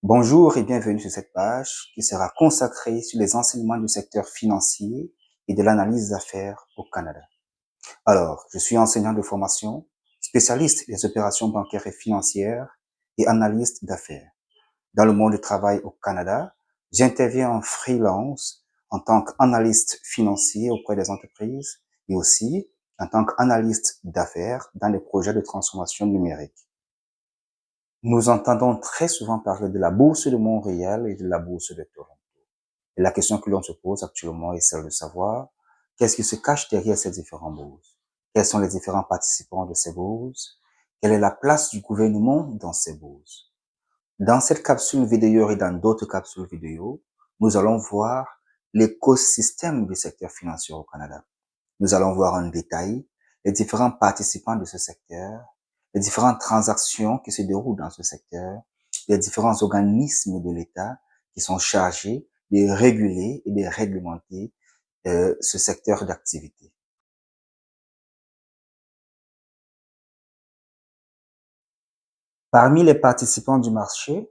Bonjour et bienvenue sur cette page qui sera consacrée sur les enseignements du secteur financier et de l'analyse d'affaires au Canada. Alors, je suis enseignant de formation, spécialiste des opérations bancaires et financières et analyste d'affaires. Dans le monde du travail au Canada, j'interviens en freelance en tant qu'analyste financier auprès des entreprises et aussi en tant qu'analyste d'affaires dans les projets de transformation numérique. Nous entendons très souvent parler de la bourse de Montréal et de la bourse de Toronto. Et la question que l'on se pose actuellement est celle de savoir qu'est-ce qui se cache derrière ces différentes bourses? Quels sont les différents participants de ces bourses? Quelle est la place du gouvernement dans ces bourses? Dans cette capsule vidéo et dans d'autres capsules vidéo, nous allons voir l'écosystème du secteur financier au Canada. Nous allons voir en détail les différents participants de ce secteur, les différentes transactions qui se déroulent dans ce secteur, les différents organismes de l'État qui sont chargés de réguler et de réglementer ce secteur d'activité. Parmi les participants du marché,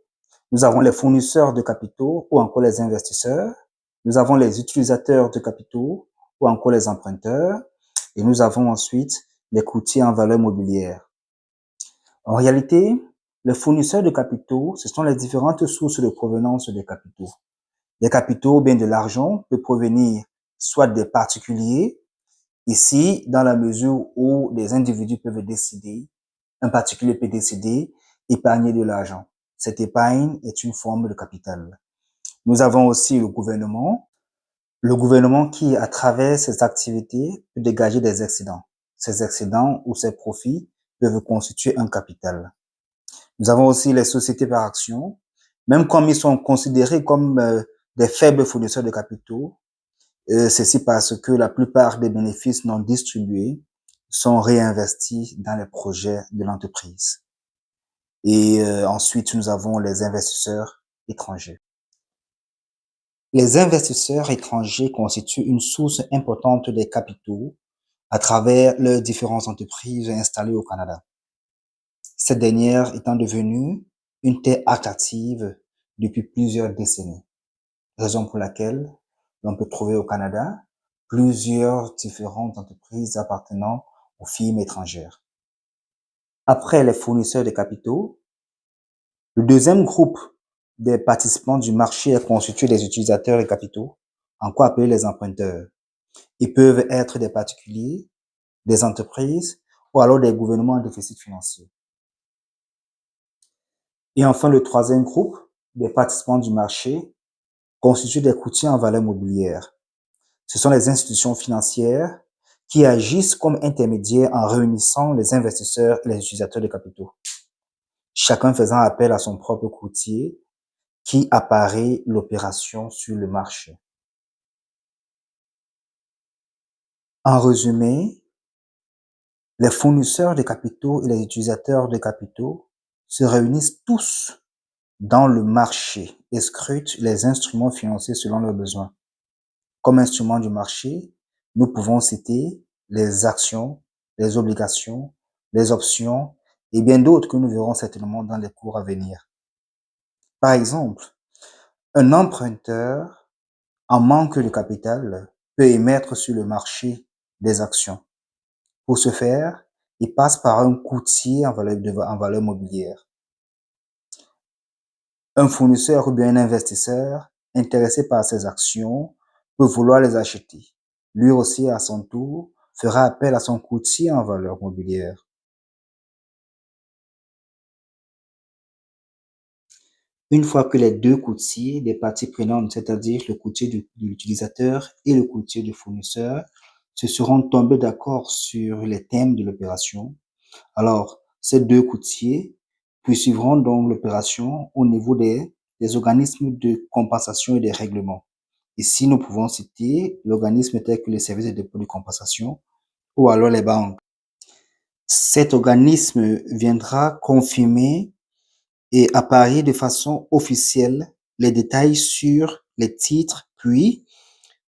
nous avons les fournisseurs de capitaux ou encore les investisseurs, nous avons les utilisateurs de capitaux ou encore les emprunteurs, et nous avons ensuite les courtiers en valeur mobilière. En réalité, les fournisseurs de capitaux, ce sont les différentes sources de provenance des capitaux. Les capitaux, bien de l'argent, peut provenir soit des particuliers, ici, dans la mesure où les individus peuvent décider, un particulier peut décider, épargner de l'argent. Cette épargne est une forme de capital. Nous avons aussi le gouvernement qui, à travers ses activités, peut dégager des excédents. Ces excédents ou ces profits peuvent constituer un capital. Nous avons aussi les sociétés par action. Même comme ils sont considérés comme des faibles fournisseurs de capitaux, ceci parce que la plupart des bénéfices non distribués sont réinvestis dans les projets de l'entreprise. Et ensuite, nous avons les investisseurs étrangers. Les investisseurs étrangers constituent une source importante des capitaux à travers leurs différentes entreprises installées au Canada. Cette dernière étant devenue une terre attractive depuis plusieurs décennies, raison pour laquelle l'on peut trouver au Canada plusieurs différentes entreprises appartenant aux firmes étrangères. Après les fournisseurs de capitaux, le deuxième groupe des participants du marché est constitué des utilisateurs de capitaux, en quoi appeler les emprunteurs. Ils peuvent être des particuliers, des entreprises ou alors des gouvernements en déficit financier. Et enfin, le troisième groupe des participants du marché constitue des courtiers en valeur mobilière. Ce sont les institutions financières qui agissent comme intermédiaires en réunissant les investisseurs et les utilisateurs de capitaux, chacun faisant appel à son propre courtier qui apparaît l'opération sur le marché. En résumé, les fournisseurs de capitaux et les utilisateurs de capitaux se réunissent tous dans le marché et scrutent les instruments financiers selon leurs besoins. Comme instruments du marché, nous pouvons citer les actions, les obligations, les options et bien d'autres que nous verrons certainement dans les cours à venir. Par exemple, un emprunteur en manque de capital peut émettre sur le marché des actions. Pour ce faire, il passe par un courtier en valeur mobilière. Un fournisseur ou bien un investisseur intéressé par ces actions peut vouloir les acheter. Lui aussi, à son tour, fera appel à son courtier en valeur mobilière. Une fois que les deux courtiers des parties prenantes, c'est-à-dire le courtier de l'utilisateur et le courtier du fournisseur, se seront tombés d'accord sur les thèmes de l'opération, alors ces deux courtiers poursuivront donc l'opération au niveau des organismes de compensation et des règlements. Ici, nous pouvons citer l'organisme tel que le service de dépôt de compensation ou alors les banques. Cet organisme viendra confirmer et apparaître de façon officielle les détails sur les titres, puis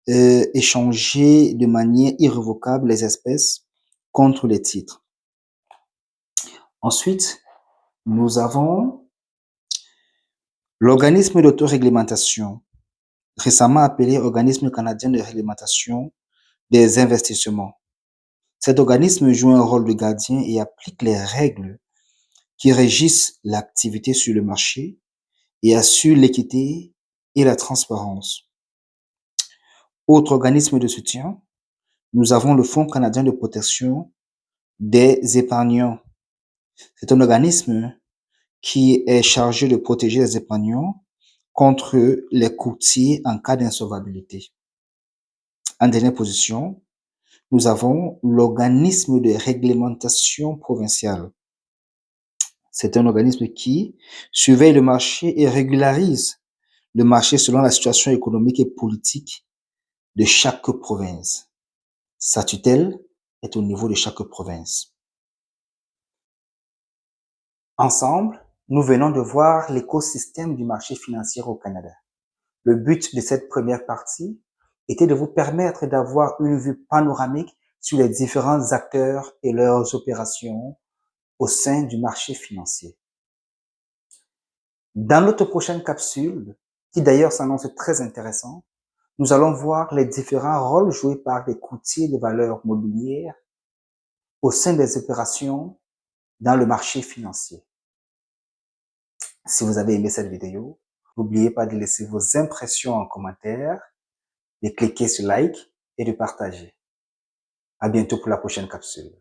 échanger de manière irrévocable les espèces contre les titres. Ensuite, nous avons L'organisme d'autoréglementation, récemment appelé Organisme canadien de réglementation des investissements. Cet organisme joue un rôle de gardien et applique les règles qui régissent l'activité sur le marché et assure l'équité et la transparence. Autre organisme de soutien, nous avons le Fonds canadien de protection des épargnants. C'est un organisme qui est chargé de protéger les épargnants contre les courtiers en cas d'insolvabilité. En dernière position, nous avons l'organisme de réglementation provinciale. C'est un organisme qui surveille le marché et régularise le marché selon la situation économique et politique de chaque province. Sa tutelle est au niveau de chaque province. Ensemble, nous venons de voir l'écosystème du marché financier au Canada. Le but de cette première partie était de vous permettre d'avoir une vue panoramique sur les différents acteurs et leurs opérations au sein du marché financier. Dans notre prochaine capsule, qui d'ailleurs s'annonce très intéressant, nous allons voir les différents rôles joués par les courtiers de valeurs mobilières au sein des opérations dans le marché financier. Si vous avez aimé cette vidéo, n'oubliez pas de laisser vos impressions en commentaire, de cliquer sur like et de partager. À bientôt pour la prochaine capsule.